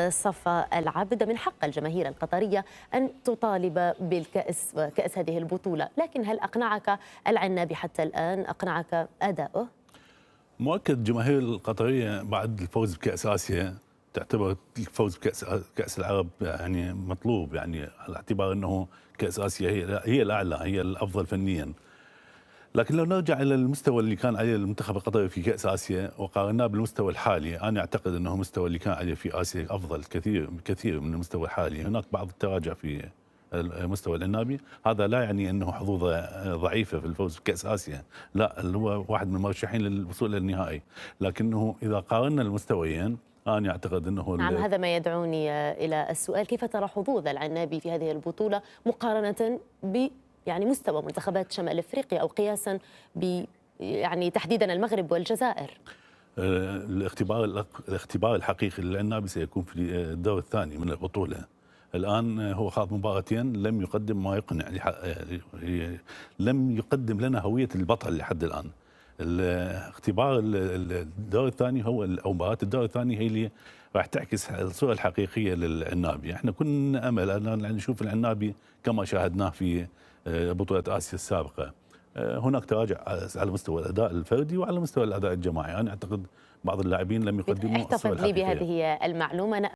صفا العبد من حق الجماهير القطرية أن تطالب بالكأس وكأس هذه البطولة، لكن هل أقنعك العنابي حتى الآن؟ أقنعك أداؤه؟ مؤكد الجماهير القطرية بعد الفوز بكأس آسيا تعتبر الفوز بكأس العرب يعني مطلوب، يعني على اعتبار أنه كأس آسيا هي الأعلى، هي الأفضل فنيا. لكن لو نرجع إلى المستوى اللي كان عليه المنتخب القطري في كأس آسيا وقارناه بالمستوى الحالي، أنا أعتقد أنه المستوى اللي كان عليه في آسيا أفضل كثير من المستوى الحالي. هناك بعض التراجع في المستوى العنابي، هذا لا يعني أنه حظوظه ضعيفة في الفوز بكأس آسيا، لا، هو واحد من المرشحين للوصول للنهائي. لكنه إذا قارنا المستويين أنا أعتقد أنه نعم، هذا ما يدعوني إلى السؤال: كيف ترى حظوظ العنابي في هذه البطولة مقارنة ب مستوى منتخبات شمال افريقيا، او قياسا ب تحديدا المغرب والجزائر؟ الاختبار الحقيقي للعنابي سيكون في الدور الثاني من البطولة. الآن هو خاض مباراتين لم يقدم ما يقنع، لم يقدم لنا هوية البطل لحد الآن. الاختبار الدور الثاني هو أو مباراة الدور الثاني هي اللي راح تعكس الصورة الحقيقية للعنابي. احنا كنا أمل أن نشوف العنابي كما شاهدناه في بطولة آسيا السابقة. هناك تراجع على مستوى الاداء الفردي وعلى مستوى الاداء الجماعي. انا اعتقد بعض اللاعبين لم يقدموا الصوره احتفظ لي الحقيقيه. بهذه المعلومة.